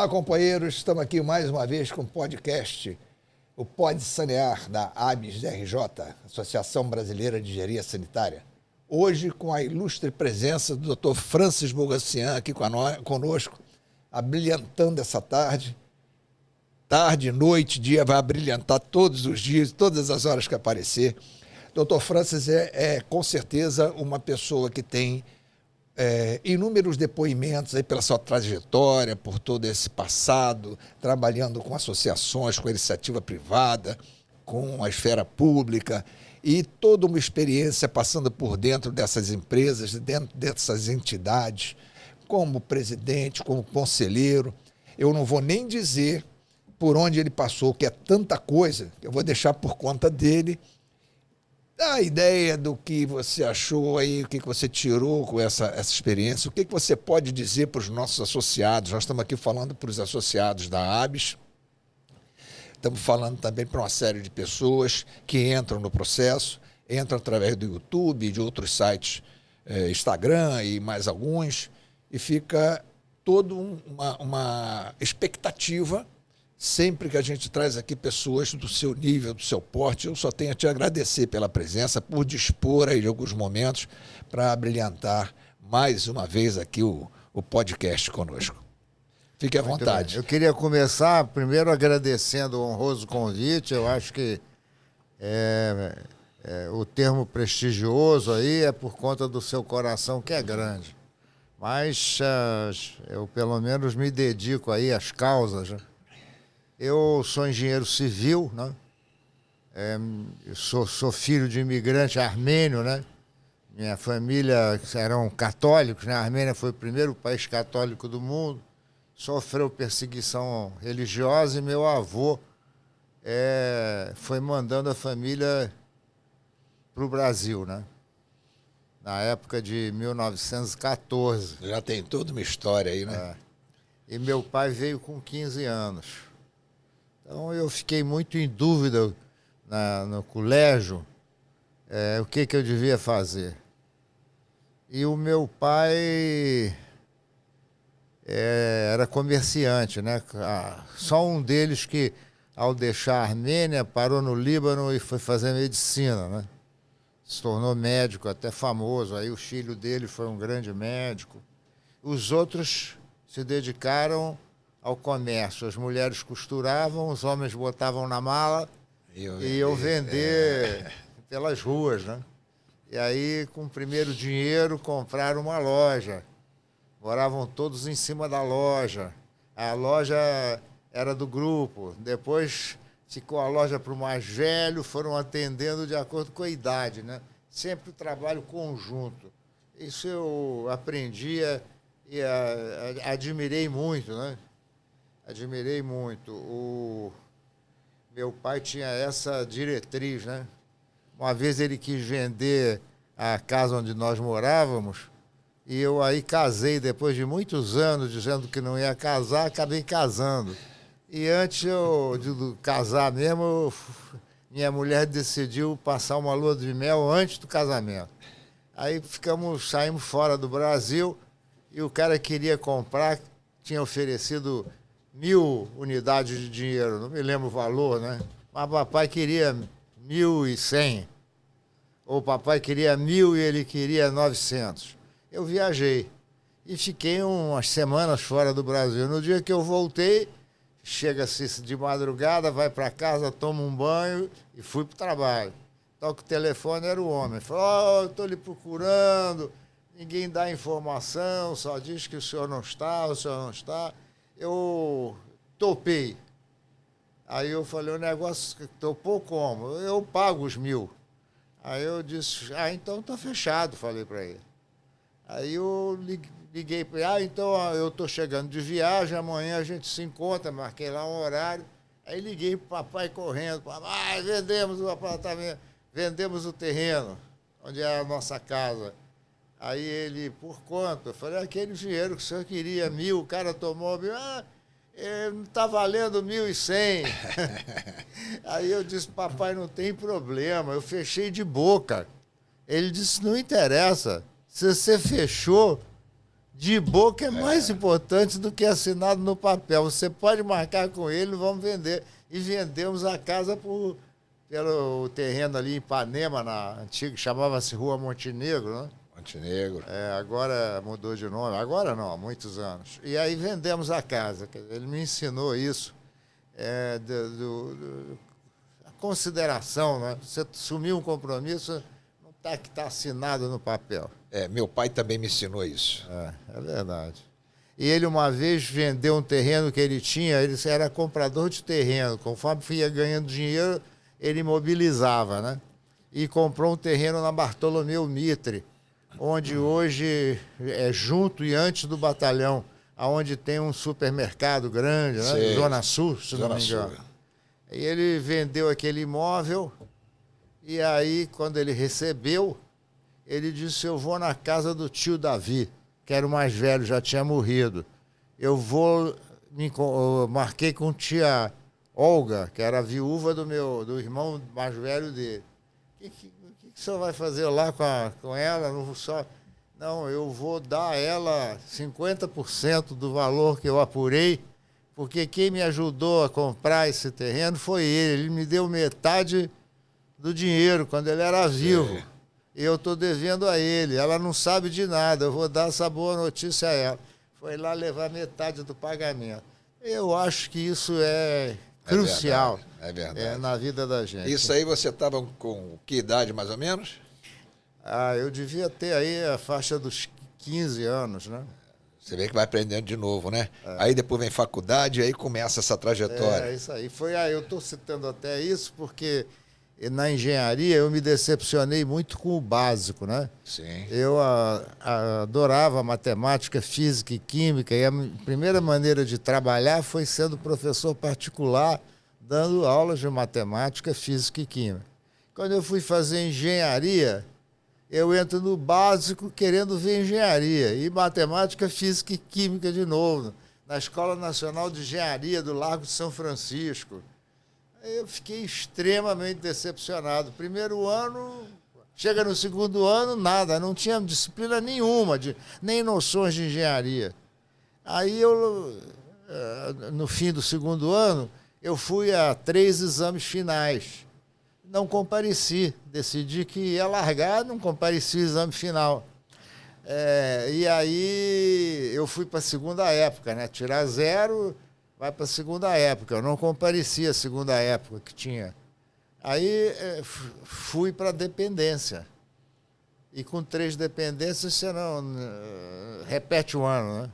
Olá, companheiros. Estamos aqui mais uma vez com o podcast, o Pode Sanear, da ABS-RJ, Associação Brasileira de Engenharia Sanitária. Hoje, com a ilustre presença do Dr. Francis Bogassian aqui conosco, abrilhantando essa tarde. Tarde, noite, dia, vai abrilhantar todos os dias, todas as horas que aparecer. Dr. Francis é com certeza uma pessoa que tem inúmeros depoimentos aí pela sua trajetória, por todo esse passado, trabalhando com associações, com a iniciativa privada, com a esfera pública, e toda uma experiência passando por dentro dessas empresas, dentro dessas entidades, como presidente, como conselheiro. Eu não vou nem dizer por onde ele passou, que é tanta coisa, que eu vou deixar por conta dele. Dá a ideia do que você achou aí, o que você tirou com essa experiência, o que você pode dizer para os nossos associados. Nós estamos aqui falando para os associados da ABS, estamos falando também para uma série de pessoas que entram no processo, entram através do YouTube, de outros sites, Instagram e mais alguns, e fica toda uma expectativa. Sempre que a gente traz aqui pessoas do seu nível, do seu porte, eu só tenho a te agradecer pela presença, por dispor aí de alguns momentos para brilhantar mais uma vez aqui o podcast conosco. Fique à vontade. Eu queria começar primeiro agradecendo o honroso convite. Eu acho que o termo prestigioso aí é por conta do seu coração, que é grande. Mas eu pelo menos me dedico aí às causas, né? Eu sou engenheiro civil, né? Eu sou filho de imigrante armênio, né? Minha família eram católicos, né? A Armênia foi o primeiro país católico do mundo, sofreu perseguição religiosa e meu avô foi mandando a família para o Brasil, né? Na época de 1914. Já tem toda uma história aí, né? E meu pai veio com 15 anos. Então, eu fiquei muito em dúvida no colégio o que eu devia fazer. E o meu pai era comerciante, né? Só um deles que, ao deixar a Armênia, parou no Líbano e foi fazer medicina, né? Se tornou médico, até famoso. Aí o filho dele foi um grande médico. Os outros se dedicaram ao comércio. As mulheres costuravam, os homens botavam na mala e iam vender pelas ruas, né? E aí, com o primeiro dinheiro, compraram uma loja. Moravam todos em cima da loja. A loja era do grupo. Depois ficou a loja para o mais velho, foram atendendo de acordo com a idade, né? Sempre o trabalho conjunto. Isso eu aprendi e admirei muito, né? Admirei muito. Meu pai tinha essa diretriz, né? Uma vez ele quis vender a casa onde nós morávamos e eu aí casei depois de muitos anos dizendo que não ia casar, acabei casando. E antes de casar mesmo, minha mulher decidiu passar uma lua de mel antes do casamento. Aí saímos fora do Brasil e o cara queria comprar, tinha oferecido 1.000 unidades de dinheiro, não me lembro o valor, né? Mas papai queria 1.100. Ou papai queria 1.000 e ele queria 900. Eu viajei e fiquei umas semanas fora do Brasil. No dia que eu voltei, chega-se de madrugada, vai para casa, toma um banho e fui para o trabalho. Toca o telefone, era o homem. Falou, eu estou lhe procurando, ninguém dá informação, só diz que o senhor não está. Eu topei. Aí eu falei, o negócio topou como? Eu pago os 1.000. Aí eu disse, então tá fechado, falei para ele. Aí eu liguei para ele, então eu tô chegando de viagem, amanhã a gente se encontra, marquei lá um horário. Aí liguei pro papai correndo, papai, vendemos o apartamento, vendemos o terreno, onde é a nossa casa. Aí ele, por quanto? Eu falei, aquele dinheiro que o senhor queria, 1.000, o cara tomou 1.000, não está valendo 1.100. Aí eu disse, papai, não tem problema, eu fechei de boca. Ele disse, não interessa, se você fechou, de boca é mais importante do que assinado no papel. Você pode marcar com ele, vamos vender. E vendemos a casa pelo terreno ali em Ipanema, na antiga, chamava-se Rua Montenegro, né? Montenegro. Agora mudou de nome, agora não, há muitos anos. E aí vendemos a casa. Ele me ensinou isso, a consideração, né? Você assumir um compromisso, não está que está assinado no papel. Meu pai também me ensinou isso. É verdade. E ele uma vez vendeu um terreno que ele tinha, ele era comprador de terreno. Conforme ia ganhando dinheiro, ele imobilizava, né? E comprou um terreno na Bartolomeu Mitre, onde hoje é junto e antes do batalhão, onde tem um supermercado grande, né? Sei. Zona Sul, se Zona não me engano. Sul. E ele vendeu aquele imóvel, e aí, quando ele recebeu, ele disse: eu vou na casa do tio Davi, que era o mais velho, já tinha morrido. Eu marquei com tia Olga, que era a viúva do irmão mais velho dele. O que o senhor vai fazer lá com ela? Não, eu vou dar a ela 50% do valor que eu apurei, porque quem me ajudou a comprar esse terreno foi ele. Ele me deu metade do dinheiro quando ele era vivo. E eu estou devendo a ele. Ela não sabe de nada. Eu vou dar essa boa notícia a ela. Foi lá levar metade do pagamento. Eu acho que isso é crucial. É verdade. Na vida da gente. Isso aí você estava com que idade, mais ou menos? Eu devia ter aí a faixa dos 15 anos, né? Você vê que vai aprendendo de novo, né? Aí depois vem faculdade e aí começa essa trajetória. Isso aí. Eu estou citando até isso porque na engenharia eu me decepcionei muito com o básico, né? Sim. Eu adorava matemática, física e química, e a primeira maneira de trabalhar foi sendo professor particular, dando aulas de matemática, física e química. Quando eu fui fazer engenharia, eu entro no básico querendo ver engenharia, e matemática, física e química de novo, na Escola Nacional de Engenharia do Largo de São Francisco. Eu fiquei extremamente decepcionado. Primeiro ano, chega no segundo ano, nada, não tinha disciplina nenhuma, nem noções de engenharia. Aí no fim do segundo ano, eu fui a 3 exames finais. Não compareci, decidi que ia largar, não compareci o exame final. E aí eu fui para a segunda época, né? Tirar 0, vai para a segunda época. Eu não compareci a segunda época que tinha. Aí fui para a dependência. E com 3 dependências você não repete o ano, né?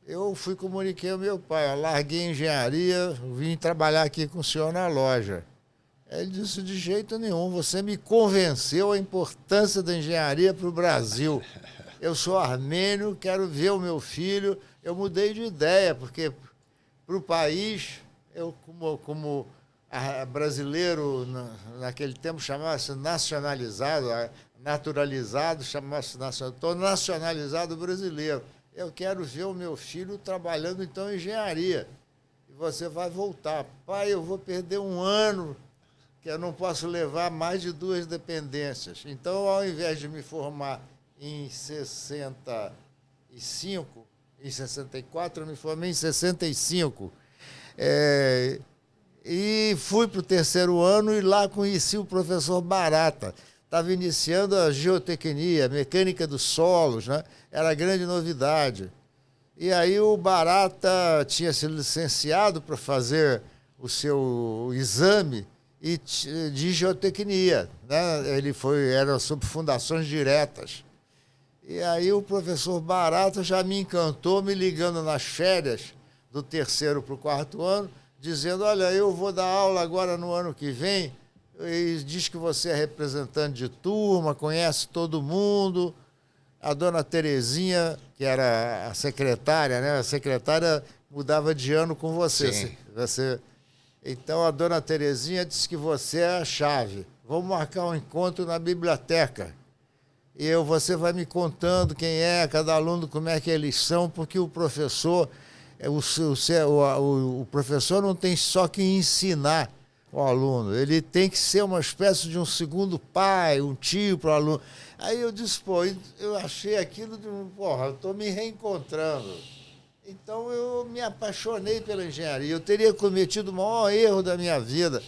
Eu comuniquei ao meu pai, larguei a engenharia, vim trabalhar aqui com o senhor na loja. Ele disse: de jeito nenhum, você me convenceu a importância da engenharia para o Brasil. Eu sou armênio, quero ver o meu filho. Eu mudei de ideia, porque para o país, eu como brasileiro, naquele tempo chamava-se nacionalizado, naturalizado, chamava-se nacionalizado. Estou nacionalizado brasileiro. Eu quero ver o meu filho trabalhando, então, em engenharia. E você vai voltar. Pai, eu vou perder um ano, que eu não posso levar mais de 2 dependências. Então, ao invés de me formar em 65, em 64, eu me formei em 65. E fui para o 3º ano e lá conheci o professor Barata. Estava iniciando a geotecnia, a mecânica dos solos, né? Era a grande novidade. E aí o Barata tinha se licenciado para fazer o seu exame de geotecnia, né? Era sobre fundações diretas. E aí o professor Barata já me encantou, me ligando nas férias do 3º para o 4º ano, dizendo: olha, eu vou dar aula agora no ano que vem, e diz que você é representante de turma, conhece todo mundo. A dona Terezinha, que era a secretária, né? A secretária mudava de ano com você. Sim. Então a dona Terezinha disse que você é a chave. Vamos marcar um encontro na biblioteca. E você vai me contando quem é, cada aluno, como é que eles são, porque o professor, o professor não tem só que ensinar. o aluno. Ele tem que ser uma espécie de um segundo pai, um tio para o aluno. Aí eu disse, pô, eu achei aquilo de porra, eu estou me reencontrando. Então eu me apaixonei pela engenharia. Eu teria cometido o maior erro da minha vida,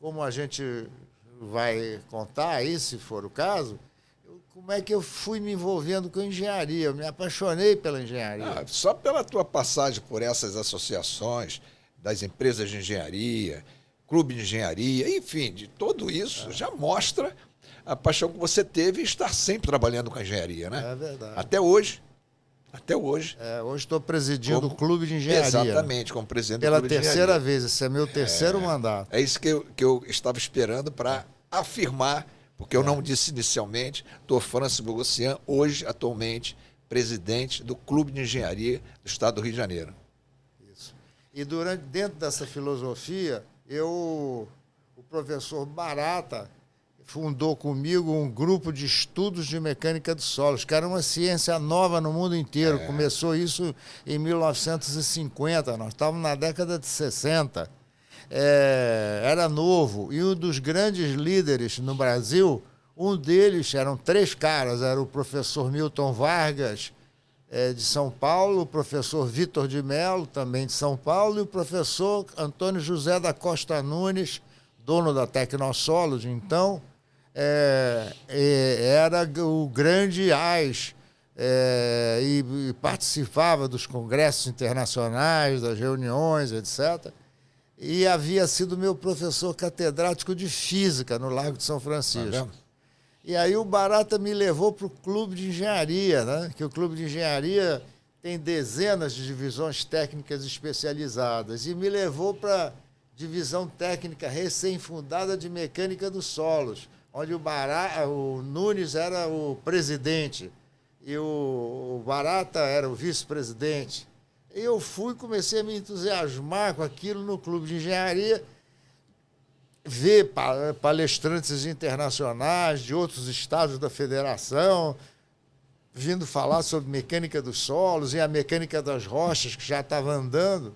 como a gente vai contar aí, se for o caso, como é que eu fui me envolvendo com engenharia. Eu me apaixonei pela engenharia. Só pela tua passagem por essas associações, das empresas de engenharia, clube de engenharia, enfim, de tudo isso, já mostra a paixão que você teve em estar sempre trabalhando com a engenharia, né? É verdade. Até hoje. Até hoje. Hoje estou presidindo o clube de engenharia. Exatamente, como presidente do clube clube de engenharia. Pela terceira vez, esse é meu terceiro mandato. É isso que eu estava esperando para afirmar, porque eu não disse inicialmente, estou Francis Bogossian, hoje, atualmente, presidente do Clube de Engenharia do Estado do Rio de Janeiro. Isso. E dentro dessa filosofia, o professor Barata fundou comigo um grupo de estudos de mecânica dos solos, que era uma ciência nova no mundo inteiro. Começou isso em 1950, nós estávamos na década de 60. Era novo. E um dos grandes líderes no Brasil, um deles, eram 3 caras, era o professor Milton Vargas, de São Paulo, o professor Vitor de Mello, também de São Paulo, e o professor Antônio José da Costa Nunes, dono da Tecnosolos, então, era o grande AIS, e participava dos congressos internacionais, das reuniões, etc., e havia sido meu professor catedrático de física no Largo de São Francisco. E aí o Barata me levou para o clube de engenharia, né? Que o clube de engenharia tem dezenas de divisões técnicas especializadas, e me levou para a divisão técnica recém-fundada de mecânica dos solos, onde o Nunes era o presidente e o Barata era o vice-presidente. Eu comecei a me entusiasmar com aquilo no clube de engenharia, ver palestrantes internacionais de outros estados da federação, vindo falar sobre mecânica dos solos e a mecânica das rochas, que já estava andando.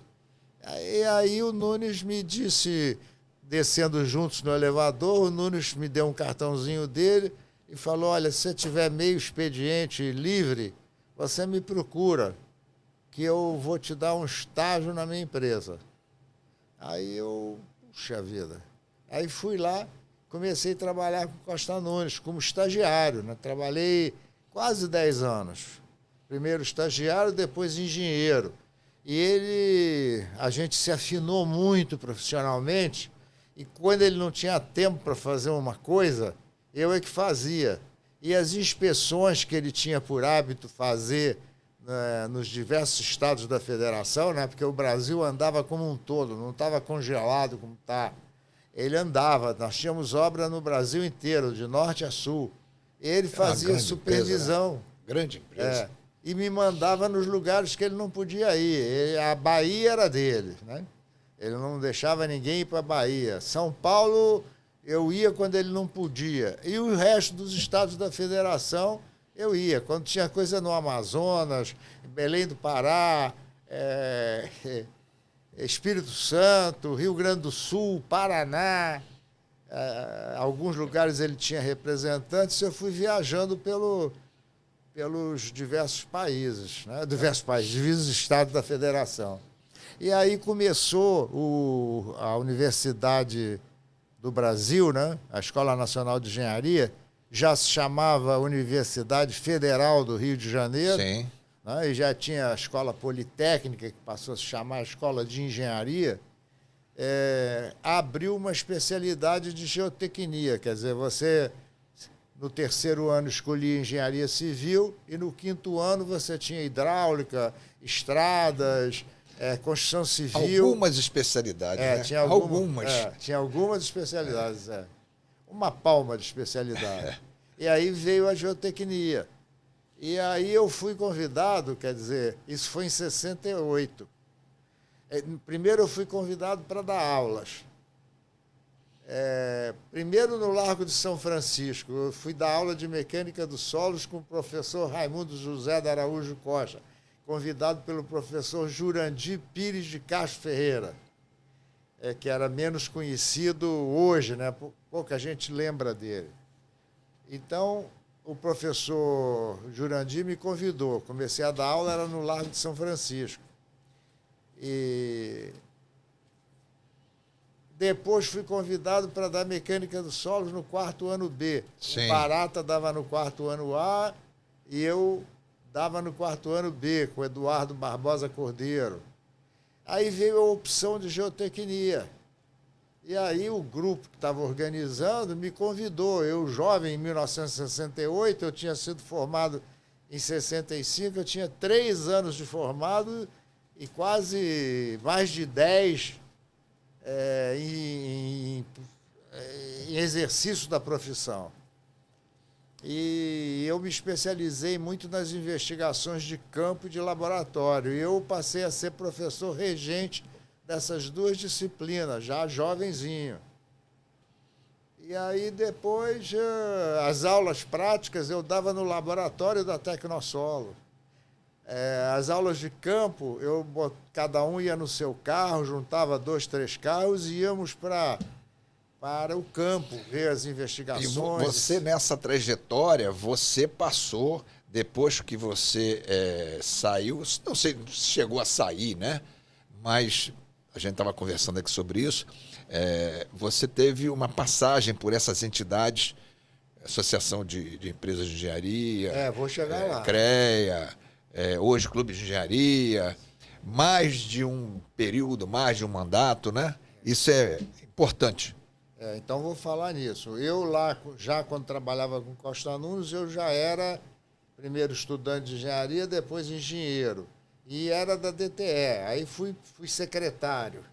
E aí o Nunes me disse, descendo juntos no elevador, o Nunes me deu um cartãozinho dele e falou, olha, se você tiver meio expediente livre, você me procura, que eu vou te dar um estágio na minha empresa. Aí puxa vida. Aí fui lá, comecei a trabalhar com Costa Nunes, como estagiário, né? Trabalhei quase 10 anos. Primeiro estagiário, depois engenheiro. E a gente se afinou muito profissionalmente, e quando ele não tinha tempo para fazer uma coisa, eu é que fazia. E as inspeções que ele tinha por hábito fazer nos diversos estados da federação, né? Porque o Brasil andava como um todo, não estava congelado como está. Ele andava, nós tínhamos obra no Brasil inteiro, de norte a sul. Ele fazia supervisão. Empresa, né? Grande empresa. E me mandava nos lugares que ele não podia ir. A Bahia era dele, né? Ele não deixava ninguém ir para a Bahia. São Paulo, eu ia quando ele não podia. E o resto dos estados da federação, eu ia. Quando tinha coisa no Amazonas, Belém do Pará, Espírito Santo, Rio Grande do Sul, Paraná, alguns lugares ele tinha representantes, eu fui viajando pelos diversos países, né? Diversos estados da federação. E aí começou a Universidade do Brasil, né? A Escola Nacional de Engenharia, já se chamava Universidade Federal do Rio de Janeiro. Sim. E já tinha a Escola Politécnica, que passou a se chamar Escola de Engenharia, abriu uma especialidade de geotecnia. Quer dizer, você, no terceiro ano, escolhia Engenharia Civil e no quinto ano você tinha hidráulica, estradas, construção civil. Algumas especialidades, né? Tinha algumas especialidades, Uma palma de especialidade. E aí veio a geotecnia. E aí eu fui convidado, quer dizer, isso foi em 68. Primeiro eu fui convidado para dar aulas. Primeiro no Largo de São Francisco, eu fui dar aula de mecânica dos solos com o professor Raimundo José de Araújo Costa, convidado pelo professor Jurandir Pires de Castro Ferreira. que era menos conhecido hoje, né? Pouca gente lembra dele. Então, o professor Jurandir me convidou. Comecei a dar aula, era no Largo de São Francisco. E depois fui convidado para dar Mecânica dos Solos no 4º ano B. Sim. O Barata dava no 4º ano A e eu dava no 4º ano B, com o Eduardo Barbosa Cordeiro. Aí veio a opção de geotecnia. E aí o grupo que estava organizando me convidou. Eu, jovem, em 1968, eu tinha sido formado em 65, eu tinha 3 anos de formado e quase mais de 10 em exercício da profissão. E eu me especializei muito nas investigações de campo e de laboratório. E eu passei a ser professor regente dessas 2 disciplinas, já jovenzinho. E aí, depois, as aulas práticas eu dava no laboratório da Tecnosolo. As aulas de campo, cada um ia no seu carro, juntava 2, 3 carros e íamos para o campo, ver as investigações. E você, nessa trajetória, você passou, depois que você saiu, não sei se chegou a sair, né? Mas a gente estava conversando aqui sobre isso, você teve uma passagem por essas entidades, Associação de Empresas de Engenharia, vou chegar lá. CREA, hoje Clube de Engenharia, mais de um período, mais de um mandato, né? Isso é importante. Então, vou falar nisso. Eu lá, já quando trabalhava com Costa Nunes, eu já era primeiro estudante de engenharia, depois engenheiro. E era da DTE. Aí fui secretário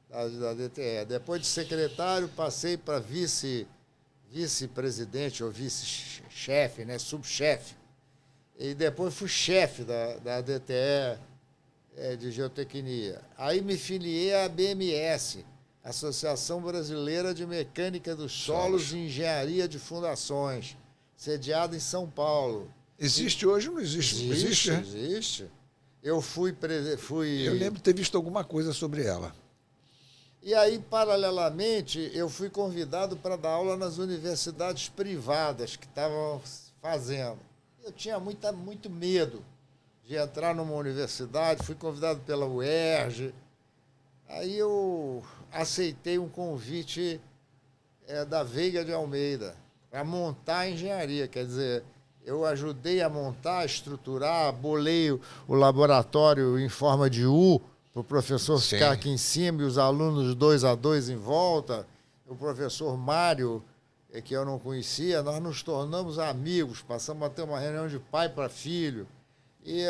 da DTE. Depois de secretário, passei para vice-presidente ou vice-chefe, né? Subchefe. E depois fui chefe da DTE de Geotecnia. Aí me filiei à BMS, Associação Brasileira de Mecânica dos Solos e Engenharia de Fundações, sediada em São Paulo. Existe hoje ou não existe? Existe, né? Existe. Eu fui... Eu lembro de ter visto alguma coisa sobre ela. E aí, paralelamente, eu fui convidado para dar aula nas universidades privadas que estavam fazendo. Eu tinha muito medo de entrar numa universidade, fui convidado pela UERJ. Aí eu aceitei um convite da Veiga de Almeida para montar a engenharia. Quer dizer, eu ajudei a montar, estruturar, bolei o laboratório em forma de U, para o professor ficar aqui em cima e os alunos 2 a 2 em volta. O professor Mário, que eu não conhecia, nós nos tornamos amigos, passamos a ter uma reunião de pai para filho. E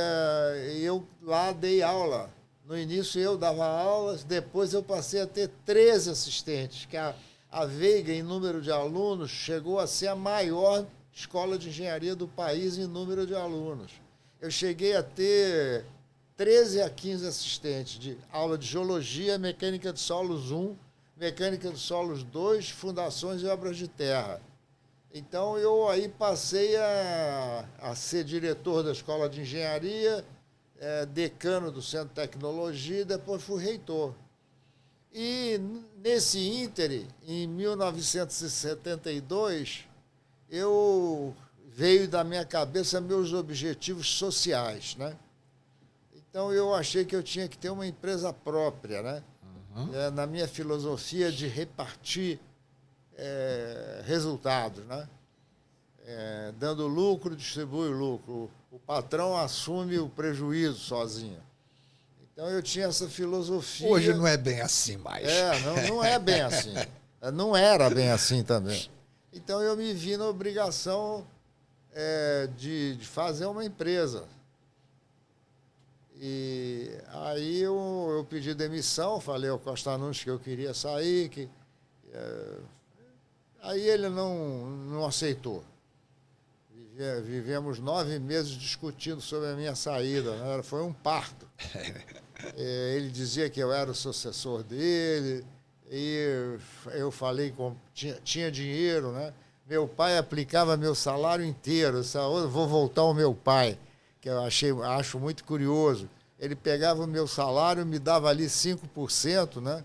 eu lá dei aula. No início eu dava aulas, depois eu passei a ter 13 assistentes, que a Veiga, em número de alunos, chegou a ser a maior escola de engenharia do país em número de alunos. Eu cheguei a ter 13 a 15 assistentes de aula de Geologia, Mecânica de Solos 1, Mecânica de Solos 2, Fundações e Obras de Terra. Então, eu aí passei a ser diretor da Escola de Engenharia, decano do Centro de Tecnologia, e depois fui reitor. E, nesse íntere, em 1972, veio da minha cabeça meus objetivos sociais, né? Então, eu achei que eu tinha que ter uma empresa própria, né? Uhum. Na minha filosofia de repartir resultados, né? Dando lucro, distribui o lucro. O patrão assume o prejuízo sozinho. Então, eu tinha essa filosofia. Hoje não é bem assim mais. Não é bem assim. Não era bem assim também. Então, eu me vi na obrigação de fazer uma empresa. E aí eu pedi demissão, falei ao Costa Nunes que eu queria sair. Aí ele não aceitou. Vivemos 9 meses discutindo sobre a minha saída, né? Foi um parto. Ele dizia que eu era o sucessor dele, e eu falei que tinha dinheiro, né? Meu pai aplicava meu salário inteiro. Vou voltar ao meu pai, que eu acho muito curioso. Ele pegava o meu salário, me dava ali 5%, né?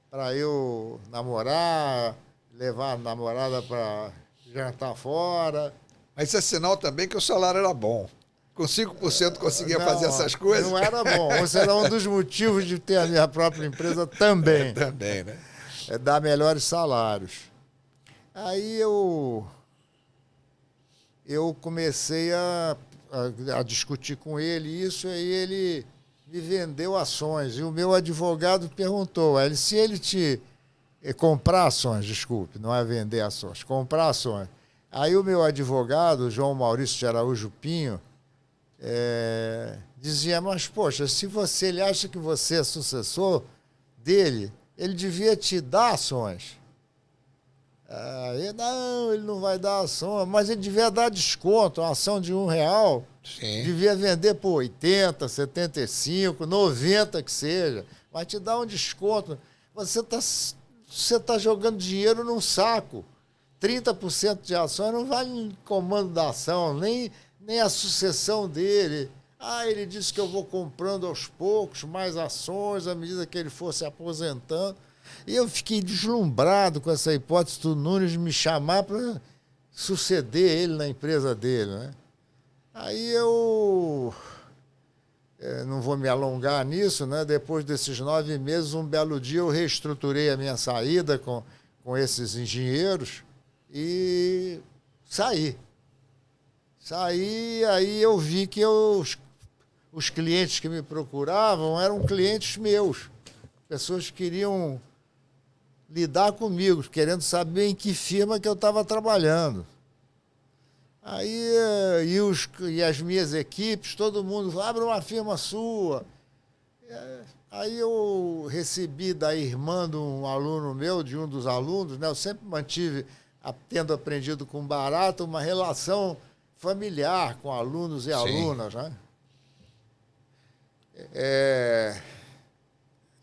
para eu namorar, levar a namorada para jantar fora. Mas isso é sinal também que o salário era bom. Com 5% conseguia fazer essas coisas? Não era bom. Esse era um dos motivos de ter a minha própria empresa também. Também, né? É dar melhores salários. Aí eu comecei a discutir com ele isso, aí ele me vendeu ações. E o meu advogado perguntou, se ele te comprar ações, desculpe, não é vender ações, comprar ações. Aí o meu advogado, João Maurício de Araújo Pinho, dizia, mas, poxa, se ele acha que você é sucessor dele, ele devia te dar ações. Não, ele não vai dar ação, mas ele devia dar desconto, uma ação de R$1, Sim. Devia vender por 80, 75, 90 que seja, mas te dá um desconto. Você tá jogando dinheiro num saco. 30% de ações não vale em comando da ação, nem a sucessão dele. Ele disse que eu vou comprando aos poucos mais ações à medida que ele for se aposentando. E eu fiquei deslumbrado com essa hipótese do Nunes me chamar para suceder ele na empresa dele, né? Aí eu não vou me alongar nisso, né? Depois desses 9 meses, um belo dia eu reestruturei a minha saída com esses engenheiros e saí. Aí eu vi que os clientes que me procuravam eram clientes meus. Pessoas que queriam lidar comigo, querendo saber em que firma que eu estava trabalhando. Aí, e as minhas equipes, todo mundo falou, abre uma firma sua. Aí eu recebi da irmã de um aluno meu, de um dos alunos, né? Eu sempre mantive, tendo aprendido com Barata, uma relação familiar com alunos e alunas, né?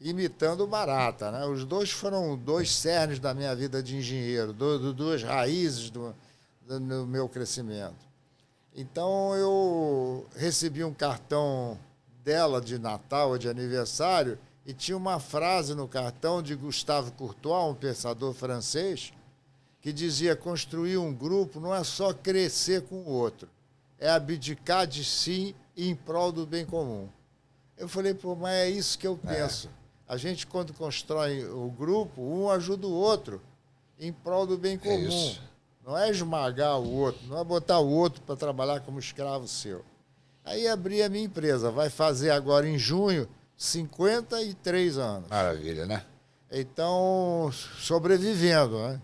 Imitando o Barata, né? Os dois foram 2 cernes da minha vida de engenheiro, 2 raízes do meu crescimento. Então, eu recebi um cartão dela de Natal, de aniversário, e tinha uma frase no cartão de Gustave Courtois, um pensador francês, que dizia, construir um grupo não é só crescer com o outro, é abdicar de si em prol do bem comum. Eu falei, mas é isso que eu penso. A gente, quando constrói o grupo, um ajuda o outro em prol do bem comum. Isso. Não é esmagar o outro, não é botar o outro para trabalhar como escravo seu. Aí abri a minha empresa. Vai fazer agora, em junho, 53 anos. Maravilha, né? Então, sobrevivendo, né?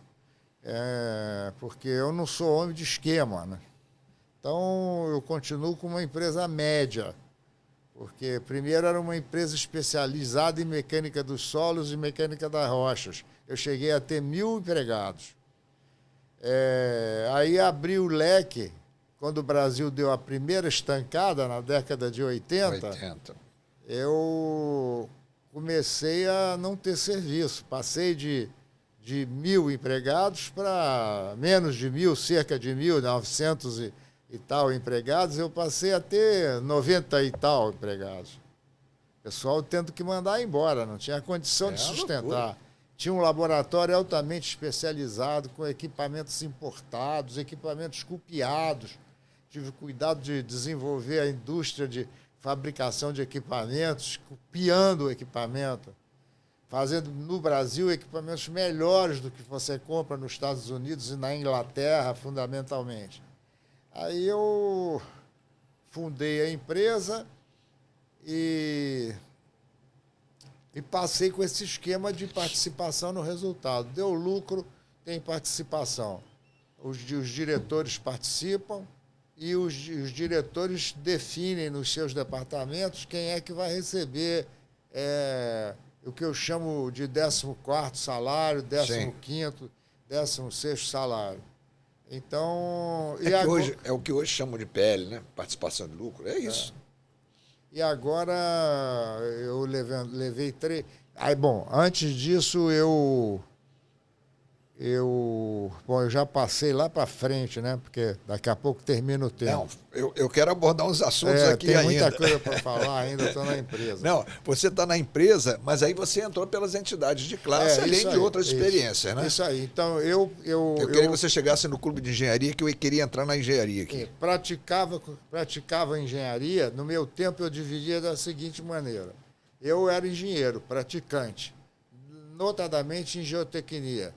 Porque eu não sou homem de esquema, né? Então, eu continuo com uma empresa média. Porque primeiro era uma empresa especializada em mecânica dos solos e mecânica das rochas. Eu cheguei a ter 1.000 empregados. Aí abri o leque, quando o Brasil deu a primeira estancada, na década de 80. Eu comecei a não ter serviço. Passei de 1.000 empregados para menos de 1.000, cerca de 1.900 e tal empregados, eu passei a ter 90 e tal empregados. O pessoal tendo que mandar embora, não tinha condição de sustentar. Loucura. Tinha um laboratório altamente especializado, com equipamentos importados, equipamentos copiados. Tive cuidado de desenvolver a indústria de fabricação de equipamentos, copiando o equipamento, fazendo no Brasil equipamentos melhores do que você compra nos Estados Unidos e na Inglaterra, fundamentalmente. Aí eu fundei a empresa e passei com esse esquema de participação no resultado. Deu lucro, tem participação. Os diretores participam e os diretores definem nos seus departamentos quem é que vai receber o que eu chamo de 14º salário, 15º, 16º salário. Então... É o que hoje chamam de PL, né? Participação de lucro, é isso. E agora eu levei 3... Aí, bom, antes disso eu Bom, eu já passei lá para frente, né? Porque daqui a pouco termina o tempo. Não, eu quero abordar uns assuntos aqui tem ainda. muita coisa para falar ainda, estou na empresa. Não, você está na empresa, mas aí você entrou pelas entidades de classe, além de outras experiências, né? Isso aí. Então, eu queria que você chegasse no clube de engenharia, que eu queria entrar na engenharia aqui. Praticava engenharia. No meu tempo, eu dividia da seguinte maneira. Eu era engenheiro, praticante, notadamente em geotecnia.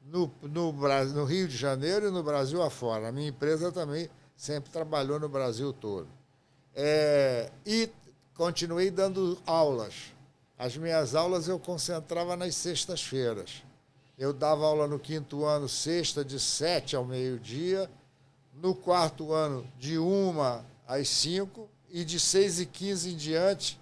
No Rio de Janeiro e no Brasil afora. A minha empresa também sempre trabalhou no Brasil todo. E continuei dando aulas. As minhas aulas eu concentrava nas sextas-feiras. Eu dava aula no 5º ano, sexta, de 7 ao meio-dia. No 4º ano, de 1 às 5. E de 6h15 em diante,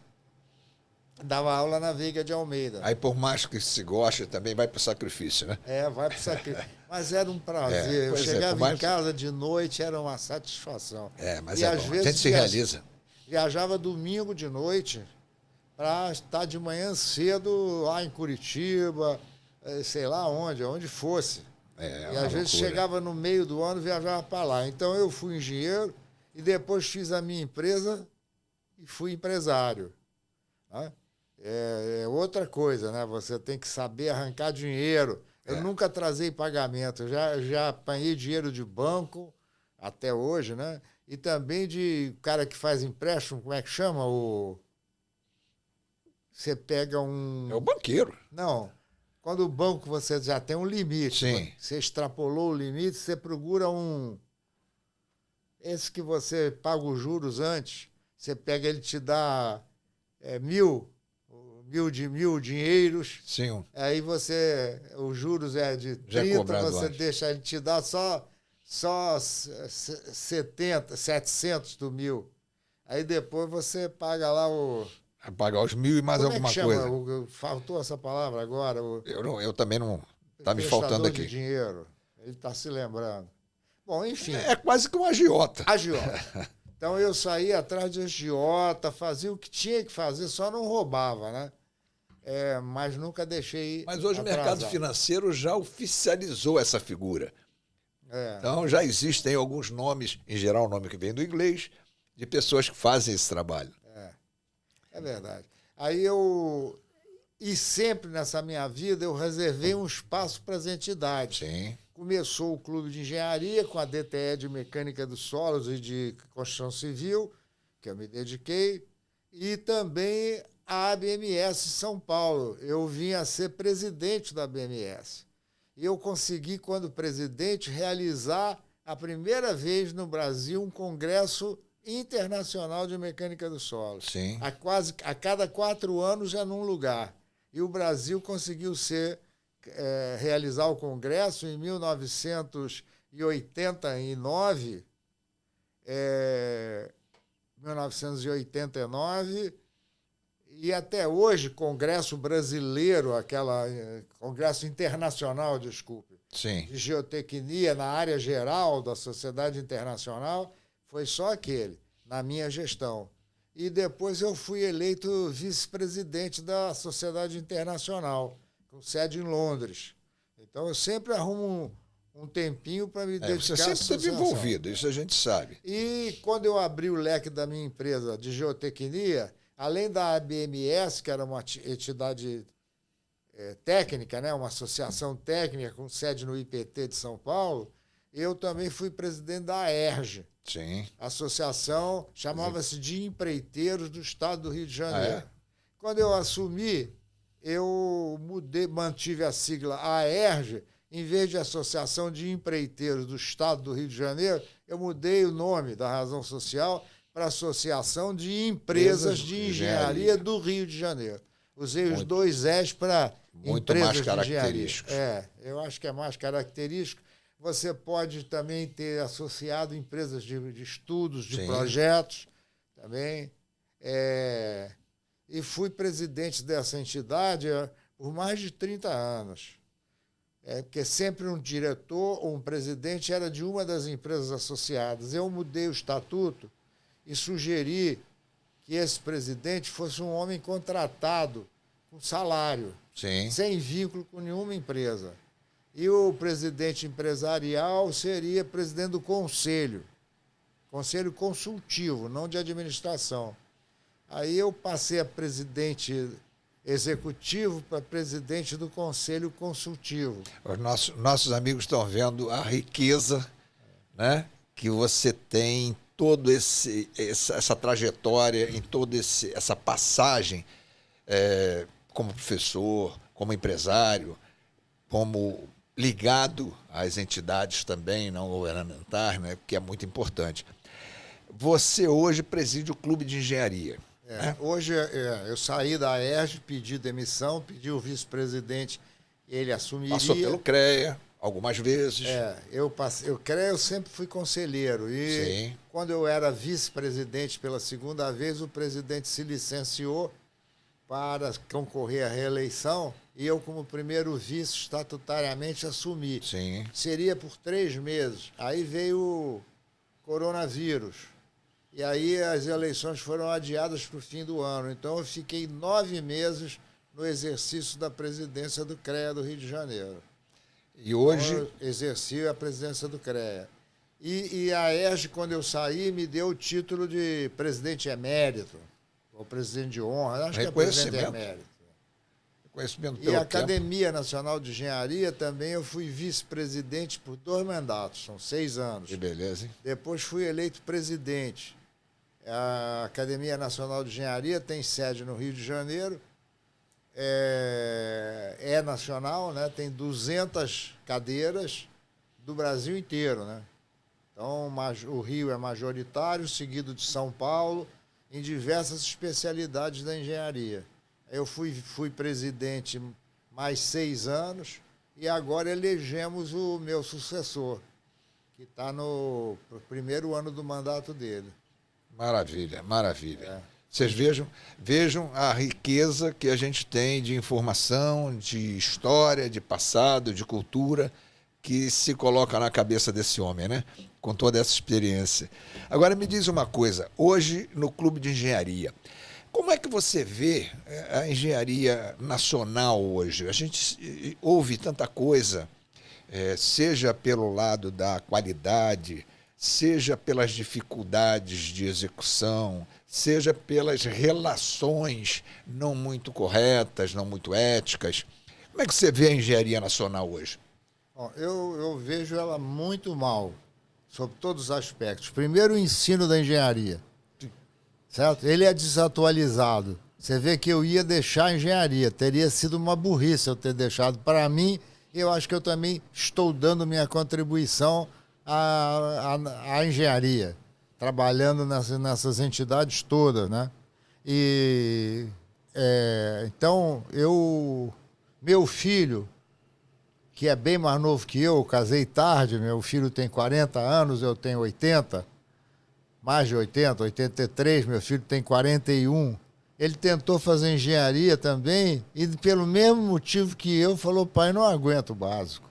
dava aula na Veiga de Almeida. Aí, por mais que se goste, também vai para o sacrifício, né? Vai para o sacrifício. Mas era um prazer. Eu chegava em casa de noite, era uma satisfação. Mas e às vezes a gente se realiza. Viajava domingo de noite para estar de manhã cedo lá em Curitiba, sei lá onde fosse. E às vezes chegava no meio do ano e viajava para lá. Então eu fui engenheiro e depois fiz a minha empresa e fui empresário. Né? É outra coisa, né? Você tem que saber arrancar dinheiro. Eu nunca atrasei pagamento. Eu já apanhei dinheiro de banco até hoje, né? E também de cara que faz empréstimo, como é que chama? Você pega um... É o banqueiro. Não. Quando o banco você já tem um limite. Sim. Você extrapolou o limite, você procura um... Esse que você paga os juros antes. Você pega, ele te dá 1.000 dinheiros. Sim. Aí os juros é de 30, você deixa ele te dar só 70, 700 do 1.000. Aí depois você paga lá Vai pagar os 1.000 e mais como alguma é que coisa. chama? Faltou essa palavra agora. Eu também não. Está me faltando aqui. De dinheiro. Ele está se lembrando. Bom, enfim. É quase que um agiota. Agiota. Então eu saía atrás de agiota, fazia o que tinha que fazer, só não roubava, né? Mas nunca deixei. Mas hoje atrasar. O mercado financeiro já oficializou essa figura. É. Então já existem alguns nomes, em geral o nome que vem do inglês, de pessoas que fazem esse trabalho. É verdade. Aí e sempre nessa minha vida eu reservei um espaço para as entidades. Sim. Começou o Clube de Engenharia com a DTE de Mecânica dos Solos e de Construção Civil, que eu me dediquei, e também a ABMS São Paulo. Eu vim a ser presidente da ABMS. E eu consegui, quando presidente, realizar a primeira vez no Brasil um congresso internacional de mecânica do solo. Sim. A cada 4 anos já num lugar. E o Brasil conseguiu realizar o congresso em 1989. 1989 e até hoje, Congresso Brasileiro, Congresso Internacional, desculpe, Sim. de Geotecnia na área geral da Sociedade Internacional, foi só aquele, na minha gestão. E depois eu fui eleito vice-presidente da Sociedade Internacional, com sede em Londres. Então eu sempre arrumo um tempinho para me dedicar você sempre à associação. esteve envolvido, isso a gente sabe. E quando eu abri o leque da minha empresa de geotecnia, além da ABMS, que era uma entidade técnica, né, uma associação técnica com sede no IPT de São Paulo, eu também fui presidente da AERJ. Sim. A associação chamava-se de Empreiteiros do Estado do Rio de Janeiro. Ah, é? Quando eu assumi, eu mantive a sigla AERJ. Em vez de Associação de Empreiteiros do Estado do Rio de Janeiro, eu mudei o nome da razão social para Associação de Empresas de Engenharia do Rio de Janeiro. Usei os dois S para empresas mais característicos. de engenharia. Eu acho que é mais característico. Você pode também ter associado empresas de estudos, de projetos também. E fui presidente dessa entidade por mais de 30 anos. Porque sempre um diretor ou um presidente era de uma das empresas associadas. Eu mudei o estatuto e sugeri que esse presidente fosse um homem contratado com salário, sem vínculo com nenhuma empresa. E o presidente empresarial seria presidente do conselho consultivo, não de administração. Aí eu passei a presidente executivo para presidente do conselho consultivo. Os nossos amigos estão vendo a riqueza, né, que você tem em toda essa trajetória, em toda essa passagem como professor, como empresário, como ligado às entidades também não governamentais, né, que é muito importante. Você hoje preside o Clube de Engenharia. Né? Hoje eu saí da ERJ, pedi demissão, pedi o vice-presidente, ele assumiria. Passou pelo CREA algumas vezes. Eu sempre fui conselheiro. E Sim. Quando eu era vice-presidente pela segunda vez, o presidente se licenciou para concorrer à reeleição e eu, como primeiro vice, estatutariamente assumi. Sim. Seria por 3 meses. Aí veio o coronavírus. E aí as eleições foram adiadas para o fim do ano. Então eu fiquei 9 meses no exercício da presidência do CREA do Rio de Janeiro. E hoje... Então, eu exerci a presidência do CREA. E a ERJ, quando eu saí, me deu o título de presidente emérito, ou presidente de honra. Acho que é presidente emérito. Reconhecimento E pelo a Academia Nacional de Engenharia também eu fui vice-presidente por 2 mandatos, são 6 anos. Que beleza, hein? Depois fui eleito presidente. A Academia Nacional de Engenharia tem sede no Rio de Janeiro, é nacional, né? Tem 200 cadeiras do Brasil inteiro, né? Então, o Rio é majoritário, seguido de São Paulo, em diversas especialidades da engenharia. Eu fui presidente mais 6 anos e agora elegemos o meu sucessor, que está no primeiro ano do mandato dele. Maravilha, maravilha. Vocês vejam a riqueza que a gente tem de informação, de história, de passado, de cultura, que se coloca na cabeça desse homem, né? Com toda essa experiência. Agora me diz uma coisa, hoje no Clube de Engenharia, como é que você vê a engenharia nacional hoje? A gente ouve tanta coisa, seja pelo lado da qualidade, seja pelas dificuldades de execução, seja pelas relações não muito corretas, não muito éticas. Como é que você vê a engenharia nacional hoje? Bom, eu vejo ela muito mal, sob todos os aspectos. Primeiro, o ensino da engenharia. Certo? Ele é desatualizado. Você vê que eu ia deixar a engenharia. Teria sido uma burrice eu ter deixado. Para mim, eu acho que eu também estou dando minha contribuição à engenharia, trabalhando nessas entidades todas, né? Então, meu filho, que é bem mais novo que eu casei tarde, meu filho tem 40 anos, eu tenho 80, mais de 80, 83, meu filho tem 41. Ele tentou fazer engenharia também e, pelo mesmo motivo que eu, falou, pai, não aguento o básico.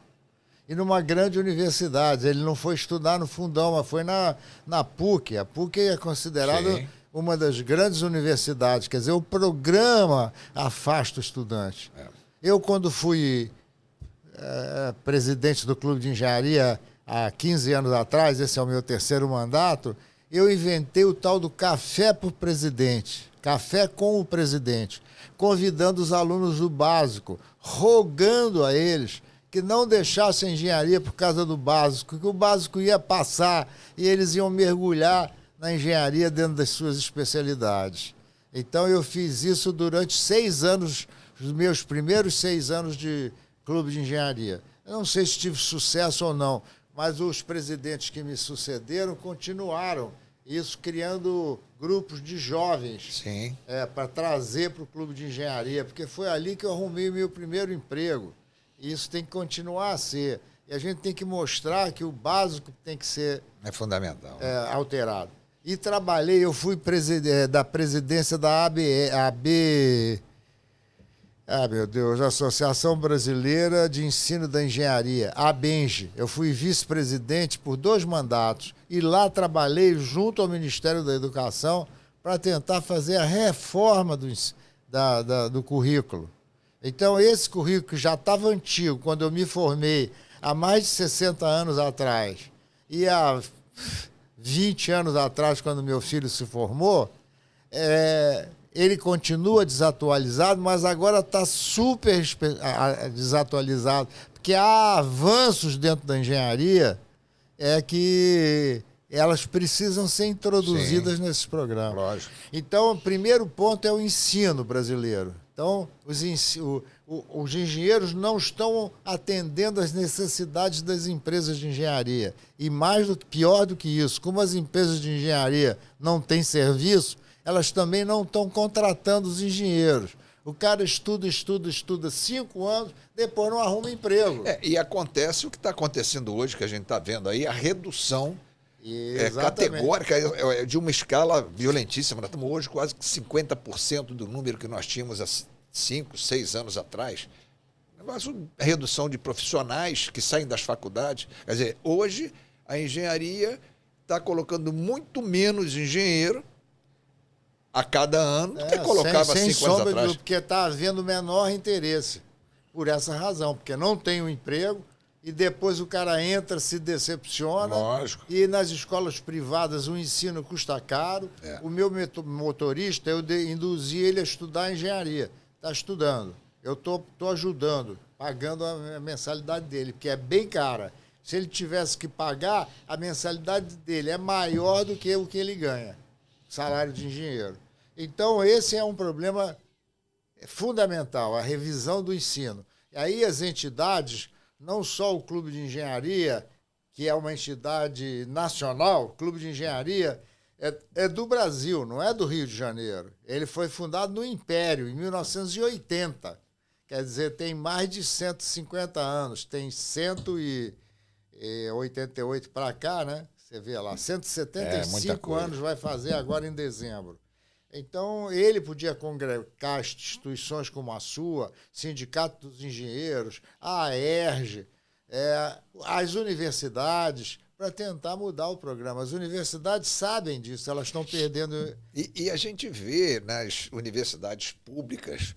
E numa grande universidade, ele não foi estudar no fundão, mas foi na PUC. A PUC é considerada uma das grandes universidades, quer dizer, o programa afasta o estudante. Eu, quando fui presidente do Clube de Engenharia há 15 anos atrás, esse é o meu 3º mandato, eu inventei o tal do café por presidente, café com o presidente, convidando os alunos do básico, rogando a eles que não deixassem a engenharia por causa do básico, que o básico ia passar e eles iam mergulhar na engenharia dentro das suas especialidades. Então eu fiz isso durante 6 anos, os meus primeiros 6 anos de Clube de Engenharia. Eu não sei se tive sucesso ou não, mas os presidentes que me sucederam continuaram isso, criando grupos de jovens para trazer para o Clube de Engenharia, porque foi ali que eu arrumei o meu primeiro emprego. E isso tem que continuar a ser. E a gente tem que mostrar que o básico tem que ser fundamental. Alterado. E trabalhei, eu fui da presidência da Associação Brasileira de Ensino da Engenharia, a ABENGE. Eu fui vice-presidente por 2 mandatos e lá trabalhei junto ao Ministério da Educação para tentar fazer a reforma do currículo. Então, esse currículo que já estava antigo, quando eu me formei há mais de 60 anos atrás, e há 20 anos atrás, quando meu filho se formou, ele continua desatualizado, mas agora está super desatualizado, porque há avanços dentro da engenharia que elas precisam ser introduzidas nesses programas. Lógico. Então, o primeiro ponto é o ensino brasileiro. Então, os engenheiros não estão atendendo às necessidades das empresas de engenharia. E pior do que isso, como as empresas de engenharia não têm serviço, elas também não estão contratando os engenheiros. O cara estuda 5 anos, depois não arruma emprego. E acontece o que está acontecendo hoje, que a gente está vendo aí, a redução categórica de uma escala violentíssima. Nós estamos hoje quase que 50% do número que nós tínhamos há 5, 6 anos atrás. A redução de profissionais que saem das faculdades. Quer dizer, hoje a engenharia está colocando muito menos engenheiro a cada ano do que colocava 5 anos atrás. Porque está havendo menor interesse por essa razão, porque não tem um emprego e depois o cara entra, se decepciona. Lógico. E nas escolas privadas o ensino custa caro. O meu motorista, eu induzi ele a estudar engenharia. Está estudando. Eu estou ajudando, pagando a mensalidade dele, porque é bem cara. Se ele tivesse que pagar, a mensalidade dele é maior do que o que ele ganha. Salário de engenheiro. Então, esse é um problema fundamental, a revisão do ensino. E aí as entidades, não só o Clube de Engenharia, que é uma entidade nacional, o Clube de Engenharia é do Brasil, não é do Rio de Janeiro. Ele foi fundado no Império, em 1980. Quer dizer, tem mais de 150 anos, tem 188 para cá, né? Você vê lá, 175 anos vai fazer agora em dezembro. Então, ele podia congregar instituições como a sua, Sindicato dos Engenheiros, a AERJ, as universidades, para tentar mudar o programa. As universidades sabem disso, elas estão perdendo... E a gente vê nas universidades públicas,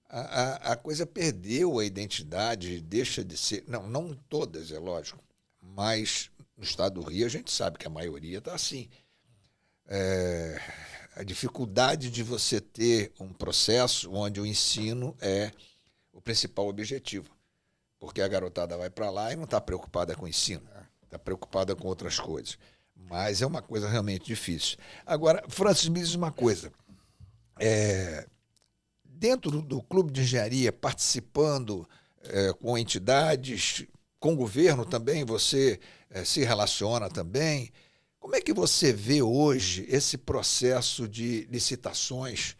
a coisa perdeu a identidade, deixa de ser... Não todas, é lógico, mas... No estado do Rio, a gente sabe que a maioria está assim. A dificuldade de você ter um processo onde o ensino é o principal objetivo. Porque a garotada vai para lá e não está preocupada com o ensino, está preocupada com outras coisas. Mas é uma coisa realmente difícil. Agora, Francis, me diz uma coisa. Dentro do Clube de Engenharia, participando com entidades, com o governo também, você... se relaciona também. Como é que você vê hoje esse processo de licitações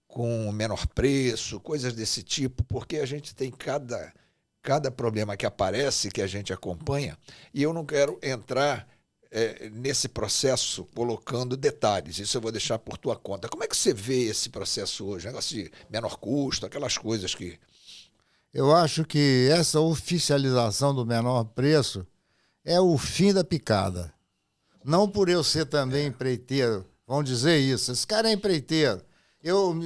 com menor preço, coisas desse tipo? Porque a gente tem cada problema que aparece, que a gente acompanha, e eu não quero entrar nesse processo colocando detalhes. Isso eu vou deixar por tua conta. Como é que você vê esse processo hoje? Negócio de menor custo, aquelas coisas que... Eu acho que essa oficialização do menor preço é o fim da picada. Não por eu ser também empreiteiro, vão dizer isso. Esse cara é empreiteiro.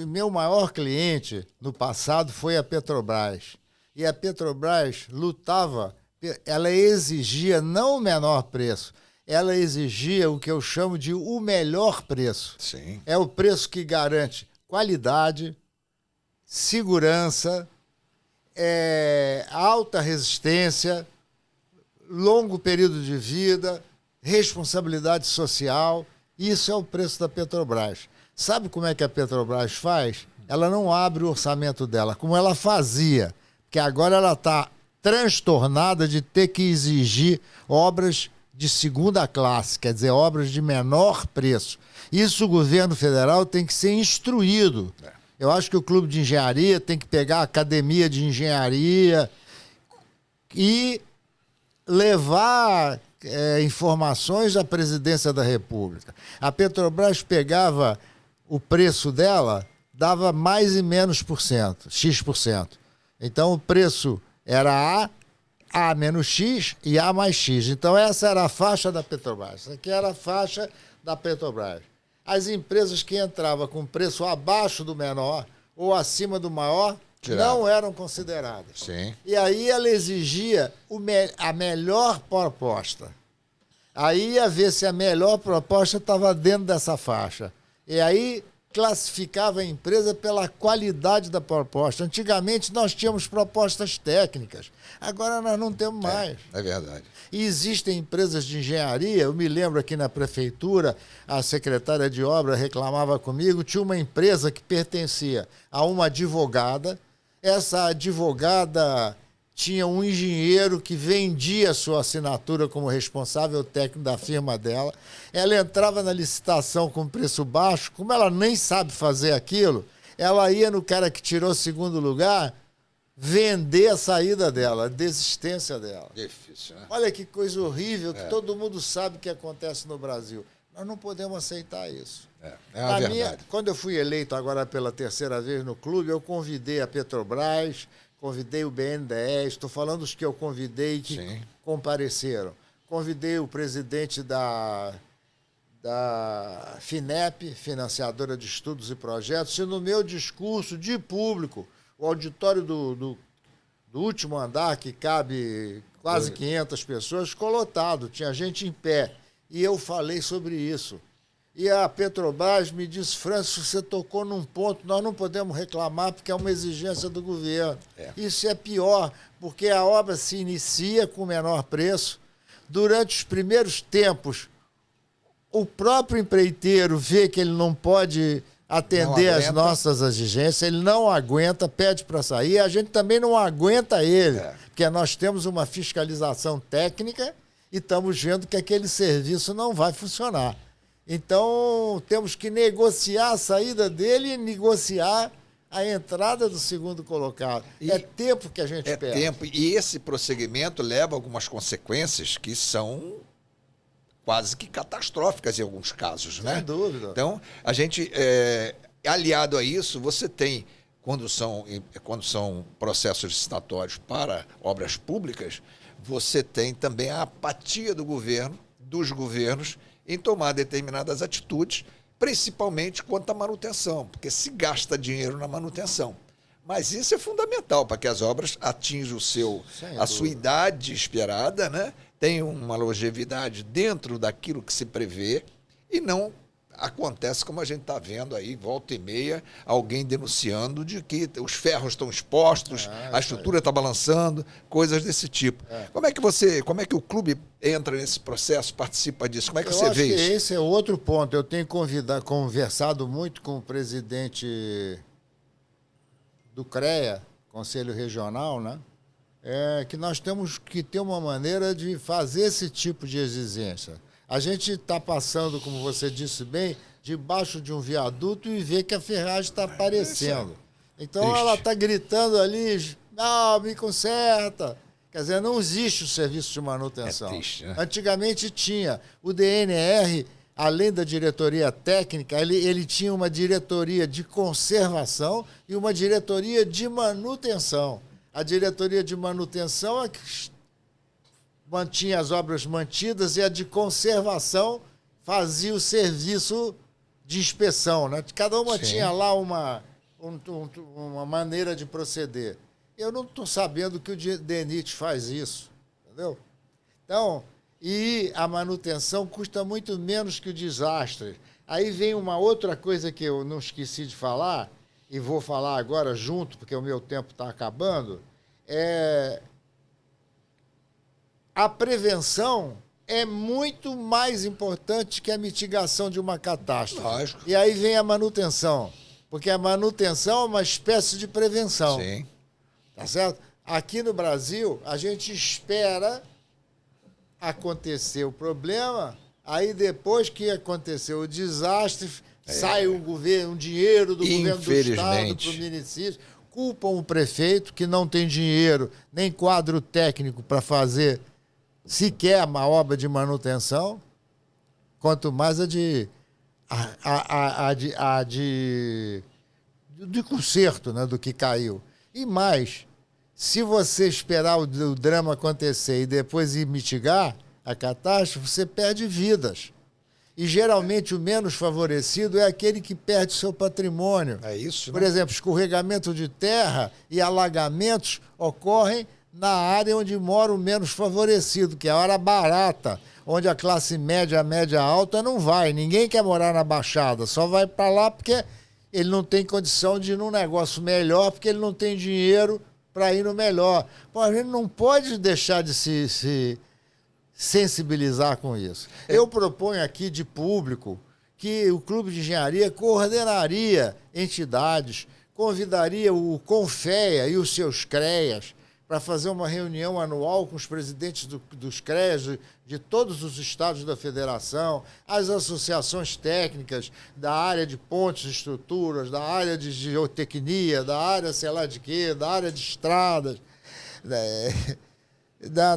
Meu maior cliente no passado foi a Petrobras. E a Petrobras lutava, ela exigia não o menor preço, ela exigia o que eu chamo de o melhor preço. Sim. É o preço que garante qualidade, segurança, alta resistência, longo período de vida, responsabilidade social. Isso é o preço da Petrobras. Sabe como é que a Petrobras faz? Ela não abre o orçamento dela, como ela fazia, porque agora ela está transtornada de ter que exigir obras de segunda classe, quer dizer, obras de menor preço. Isso o governo federal tem que ser instruído. Eu acho que o Clube de Engenharia tem que pegar a Academia de Engenharia e levar informações à Presidência da República. A Petrobras pegava o preço dela, dava mais e menos X%. Então o preço era A menos X e A mais X. Então essa era a faixa da Petrobras. Essa aqui era a faixa da Petrobras. As empresas que entravam com preço abaixo do menor ou acima do maior não eram consideradas. Sim. E aí ela exigia a melhor proposta. Aí ia ver se a melhor proposta estava dentro dessa faixa. E aí classificava a empresa pela qualidade da proposta. Antigamente nós tínhamos propostas técnicas, agora nós não temos mais. É verdade. E existem empresas de engenharia, eu me lembro aqui na prefeitura, a secretária de obra reclamava comigo, tinha uma empresa que pertencia a uma advogada, essa advogada tinha um engenheiro que vendia a sua assinatura como responsável técnico da firma dela. Ela entrava na licitação com preço baixo, como ela nem sabe fazer aquilo, ela ia no cara que tirou o segundo lugar vender a saída dela, a desistência dela. Difícil, né? Olha que coisa horrível que todo mundo sabe que acontece no Brasil. Nós não podemos aceitar isso. É uma verdade. Quando eu fui eleito agora pela terceira vez no clube, eu convidei a Petrobras, convidei o BNDES, estou falando dos que eu convidei que compareceram. Convidei o presidente da FINEP, Financiadora de Estudos e Projetos, e no meu discurso de público, o auditório do último andar, que cabe quase 500 pessoas, ficou lotado, tinha gente em pé. E eu falei sobre isso. E a Petrobras me disse, Francis, você tocou num ponto, nós não podemos reclamar porque é uma exigência do governo. Isso é pior, porque a obra se inicia com menor preço. Durante os primeiros tempos, o próprio empreiteiro vê que ele não pode atender às nossas exigências, ele não aguenta, pede para sair, a gente também não aguenta ele, porque nós temos uma fiscalização técnica e estamos vendo que aquele serviço não vai funcionar. Então, temos que negociar a saída dele e negociar a entrada do segundo colocado. É tempo que a gente perde. É tempo, e esse prosseguimento leva a algumas consequências que são quase que catastróficas em alguns casos, né? Sem dúvida. Então, a gente, aliado a isso, você tem, quando são processos licitatórios para obras públicas, você tem também a apatia do governo, dos governos, em tomar determinadas atitudes, principalmente quanto à manutenção, porque se gasta dinheiro na manutenção. Mas isso é fundamental para que as obras atinjam a sua idade esperada, né? Tenham uma longevidade dentro daquilo que se prevê e não acontece como a gente está vendo aí, volta e meia, alguém denunciando de que os ferros estão expostos, a estrutura está balançando, coisas desse tipo. Como é que o clube entra nesse processo, participa disso? Como é que você vê isso? Esse é outro ponto. Eu tenho conversado muito com o presidente do CREA, Conselho Regional, né? Que nós temos que ter uma maneira de fazer esse tipo de exigência. A gente está passando, como você disse bem, debaixo de um viaduto e vê que a ferragem está aparecendo. Então ela está gritando ali, não, me conserta. Quer dizer, não existe o serviço de manutenção. É triste, né? Antigamente tinha. O DNR, além da diretoria técnica, ele tinha uma diretoria de conservação e uma diretoria de manutenção. A diretoria de manutenção é que mantinha as obras mantidas e a de conservação fazia o serviço de inspeção, né? Cada uma tinha lá uma maneira de proceder. Eu não estou sabendo que o DENIT faz isso, entendeu? Então, e a manutenção custa muito menos que o desastre. Aí vem uma outra coisa que eu não esqueci de falar, e vou falar agora junto, porque o meu tempo está acabando, a prevenção é muito mais importante que a mitigação de uma catástrofe. Lógico. E aí vem a manutenção, porque a manutenção é uma espécie de prevenção. Sim. Tá certo? Aqui no Brasil, a gente espera acontecer o problema, aí depois que aconteceu o desastre, sai um dinheiro do governo do Estado para o município, culpam o prefeito que não tem dinheiro, nem quadro técnico para fazer sequer uma obra de manutenção, quanto mais a de conserto, né, do que caiu. E mais, se você esperar o drama acontecer e depois ir mitigar a catástrofe, você perde vidas. E geralmente o menos favorecido é aquele que perde seu patrimônio. É isso, né? Por exemplo, escorregamento de terra e alagamentos ocorrem na área onde mora o menos favorecido, que é a área barata, onde a classe média, a média alta não vai. Ninguém quer morar na Baixada, só vai para lá porque ele não tem condição de ir num negócio melhor, porque ele não tem dinheiro para ir no melhor. Pô, a gente não pode deixar de se sensibilizar com isso. Eu proponho aqui de público que o Clube de Engenharia coordenaria entidades, convidaria o Confea e os seus CREAs para fazer uma reunião anual com os presidentes dos CREAs de todos os estados da federação, as associações técnicas da área de pontes e estruturas, da área de geotecnia, da área sei lá de quê, da área de estradas,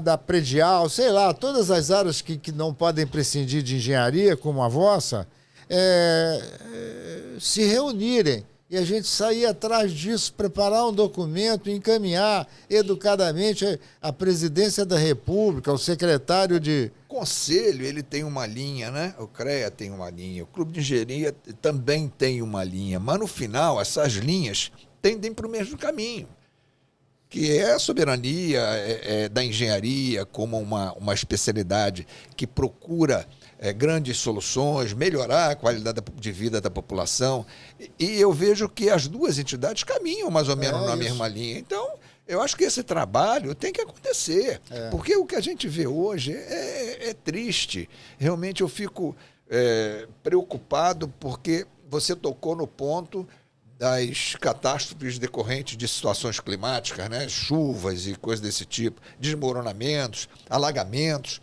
da predial, sei lá, todas as áreas que não podem prescindir de engenharia, como a vossa, se reunirem e a gente sair atrás disso, preparar um documento, encaminhar educadamente a presidência da República, o secretário de... O Conselho, ele tem uma linha, né? O CREA tem uma linha, o Clube de Engenharia também tem uma linha, mas no final essas linhas tendem para o mesmo caminho, que é a soberania da engenharia como uma especialidade que procura grandes soluções, melhorar a qualidade de vida da população. E eu vejo que as duas entidades caminham mais ou menos na mesma linha. Então, eu acho que esse trabalho tem que acontecer, porque o que a gente vê hoje é triste. Realmente eu fico preocupado porque você tocou no ponto das catástrofes decorrentes de situações climáticas, né? Chuvas e coisas desse tipo, desmoronamentos, alagamentos.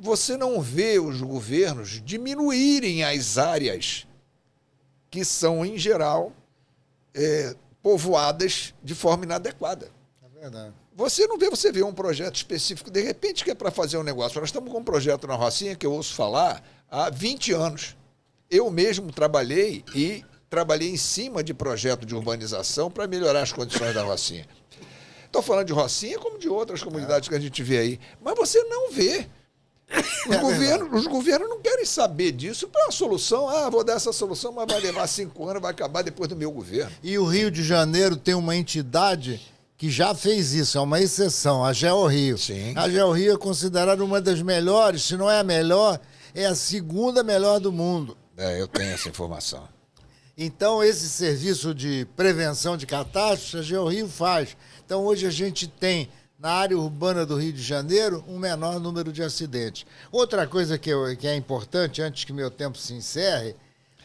Você não vê os governos diminuírem as áreas que são, em geral, povoadas de forma inadequada. É verdade. Você vê um projeto específico, de repente, que é para fazer um negócio. Nós estamos com um projeto na Rocinha que eu ouço falar há 20 anos. Eu mesmo trabalhei em cima de projeto de urbanização para melhorar as condições da Rocinha. Estou falando de Rocinha como de outras comunidades que a gente vê aí. Mas você não vê. Os governos não querem saber disso para uma solução. Vou dar essa solução, mas vai levar 5 anos, vai acabar depois do meu governo. E o Rio de Janeiro tem uma entidade que já fez isso, é uma exceção, a GeoRio. Sim. A GeoRio é considerada uma das melhores, se não é a melhor, é a segunda melhor do mundo. Eu tenho essa informação. Então, esse serviço de prevenção de catástrofes, a GeoRio faz. Então, hoje a gente tem, na área urbana do Rio de Janeiro, um menor número de acidentes. Outra coisa que é importante, antes que meu tempo se encerre,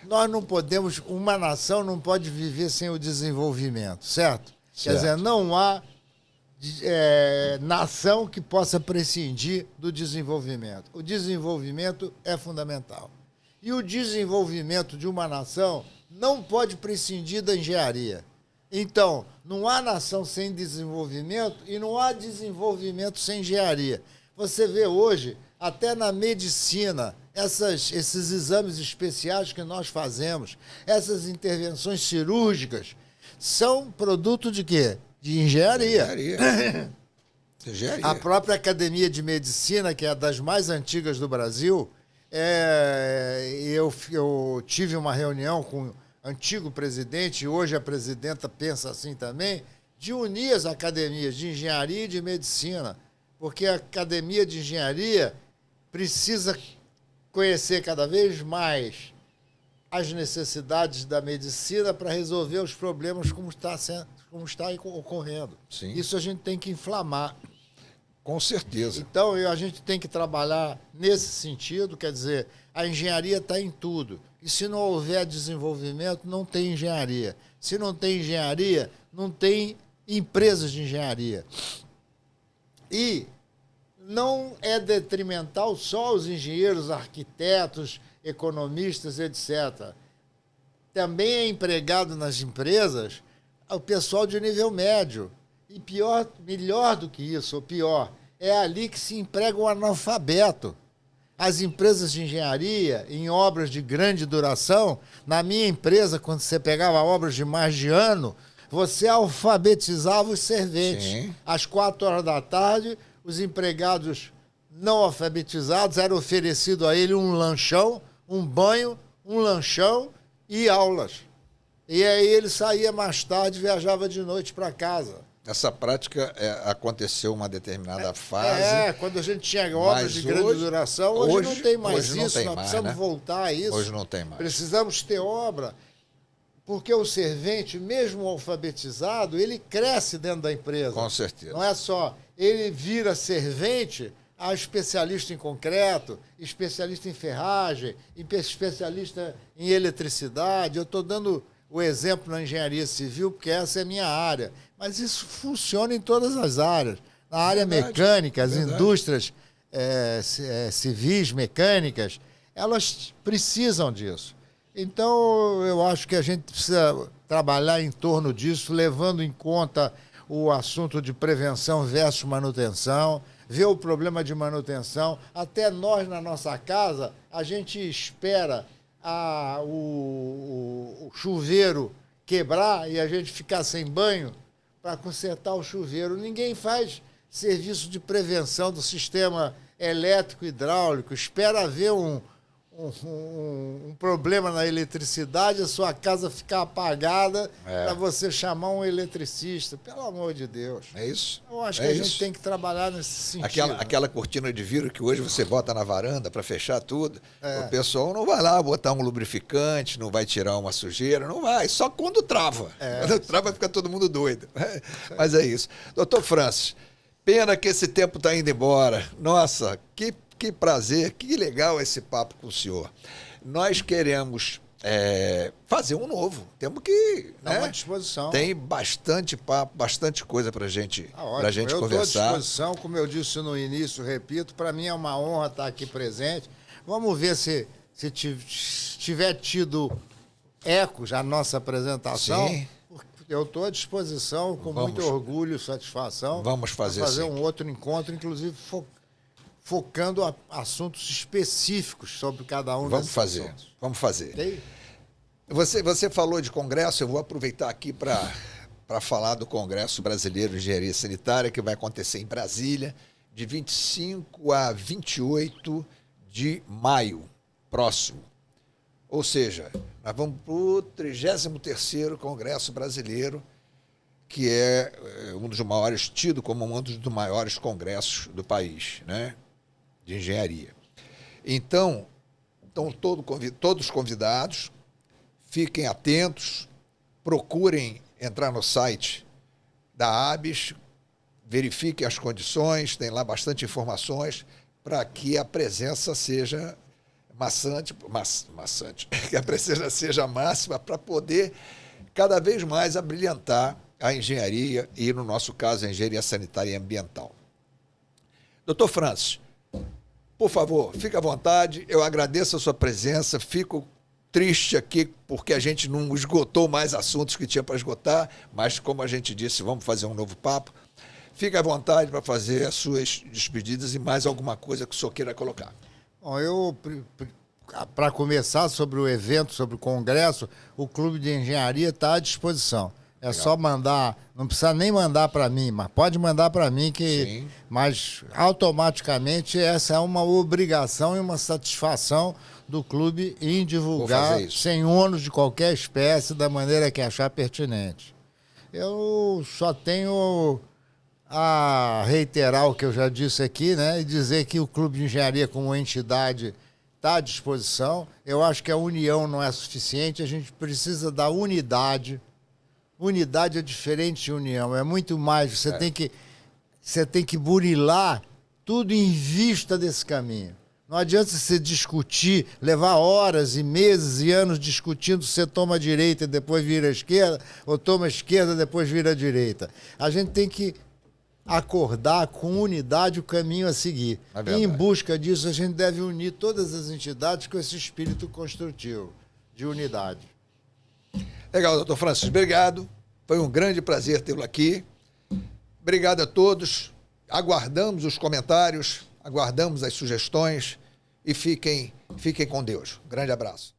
nós não podemos, uma nação não pode viver sem o desenvolvimento, certo? Quer dizer, não há nação que possa prescindir do desenvolvimento. O desenvolvimento é fundamental. E o desenvolvimento de uma nação não pode prescindir da engenharia. Então, não há nação sem desenvolvimento e não há desenvolvimento sem engenharia. Você vê hoje, até na medicina, esses exames especiais que nós fazemos, essas intervenções cirúrgicas, são produto de quê? De engenharia. Engenharia. A própria Academia de Medicina, que é das mais antigas do Brasil, eu tive uma reunião com o antigo presidente, e hoje a presidenta pensa assim também, de unir as academias de engenharia e de medicina, porque a Academia de Engenharia precisa conhecer cada vez mais as necessidades da medicina para resolver os problemas como está ocorrendo. Sim. Isso a gente tem que inflamar. Com certeza. Então, a gente tem que trabalhar nesse sentido, quer dizer, a engenharia está em tudo. E se não houver desenvolvimento, não tem engenharia. Se não tem engenharia, não tem empresas de engenharia. E não é detrimental só os engenheiros, arquitetos, economistas, etc. Também é empregado nas empresas o pessoal de nível médio. E melhor do que isso, ou pior, é ali que se emprega o analfabeto. As empresas de engenharia, em obras de grande duração, na minha empresa, quando você pegava obras de mais de ano, você alfabetizava os serventes. Sim. Às 4 horas da tarde, os empregados não alfabetizados, era oferecido a ele um lanchão, um banho, um lanchão e aulas. E aí ele saía mais tarde e viajava de noite para casa. Essa prática aconteceu uma determinada fase. Quando a gente tinha obras de grande duração, hoje não tem mais isso, nós precisamos voltar a isso. Hoje não tem mais. Precisamos ter obra, porque o servente, mesmo alfabetizado, ele cresce dentro da empresa. Com certeza. Não é só, ele vira servente a especialista em concreto, especialista em ferragem, especialista em eletricidade. Eu estou dando o exemplo na engenharia civil, porque essa é a minha área. Mas isso funciona em todas as áreas. Na área mecânica, as indústrias civis, mecânicas, elas precisam disso. Então, eu acho que a gente precisa trabalhar em torno disso, levando em conta o assunto de prevenção versus manutenção, ver o problema de manutenção. Até nós, na nossa casa, a gente espera o chuveiro quebrar e a gente ficar sem banho para consertar o chuveiro. Ninguém faz serviço de prevenção do sistema elétrico hidráulico. Espera haver um problema na eletricidade, a sua casa ficar apagada para você chamar um eletricista. Pelo amor de Deus. É isso. Eu acho que a gente tem que trabalhar nesse sentido. Aquela cortina de vidro que hoje você bota na varanda para fechar tudo, o pessoal não vai lá botar um lubrificante, não vai tirar uma sujeira, não vai, só quando trava. Quando trava fica todo mundo doido. Mas é isso. Doutor Francis, pena que esse tempo está indo embora. Nossa, que prazer, que legal esse papo com o senhor. Nós queremos fazer um novo. Temos que... Estamos à disposição. Tem bastante papo, bastante coisa para gente conversar. Eu estou à disposição, como eu disse no início, repito, para mim é uma honra estar aqui presente. Vamos ver se tiver tido ecos a nossa apresentação. Sim. Eu estou à disposição, com muito orgulho e satisfação. Vamos fazer um outro encontro, inclusive focando assuntos específicos sobre cada um desses assuntos. Vamos fazer. Você falou de congresso, eu vou aproveitar aqui para falar do Congresso Brasileiro de Engenharia Sanitária, que vai acontecer em Brasília, de 25 a 28 de maio próximo. Ou seja, nós vamos para o 33º Congresso Brasileiro, que é um dos maiores, tido como um dos maiores congressos do país, né, de engenharia. Então, estão todos convidados, fiquem atentos, procurem entrar no site da ABS, verifiquem as condições, tem lá bastante informações para que a presença seja maçante, que a presença seja máxima para poder cada vez mais abrilhantar a engenharia e, no nosso caso, a engenharia sanitária e ambiental. Doutor Francis, por favor, fique à vontade, eu agradeço a sua presença, fico triste aqui porque a gente não esgotou mais assuntos que tinha para esgotar, mas, como a gente disse, vamos fazer um novo papo. Fique à vontade para fazer as suas despedidas e mais alguma coisa que o senhor queira colocar. Bom, para começar sobre o evento, sobre o congresso, o Clube de Engenharia está à disposição. É legal. Só mandar, não precisa nem mandar para mim, mas pode mandar para mim, mas automaticamente essa é uma obrigação e uma satisfação do clube em divulgar sem ônus de qualquer espécie, da maneira que achar pertinente. Eu só tenho a reiterar o que eu já disse aqui, né, e dizer que o Clube de Engenharia como entidade está à disposição. Eu acho que a união não é suficiente, a gente precisa da unidade. Unidade é diferente de união, é muito mais. Você tem que burilar tudo em vista desse caminho. Não adianta você discutir, levar horas e meses e anos discutindo se você toma a direita e depois vira a esquerda, ou toma a esquerda e depois vira a direita. A gente tem que acordar com unidade o caminho a seguir. E em busca disso, a gente deve unir todas as entidades com esse espírito construtivo de unidade. Legal, doutor Francis, obrigado. Foi um grande prazer tê-lo aqui. Obrigado a todos. Aguardamos os comentários, aguardamos as sugestões e fiquem com Deus. Um grande abraço.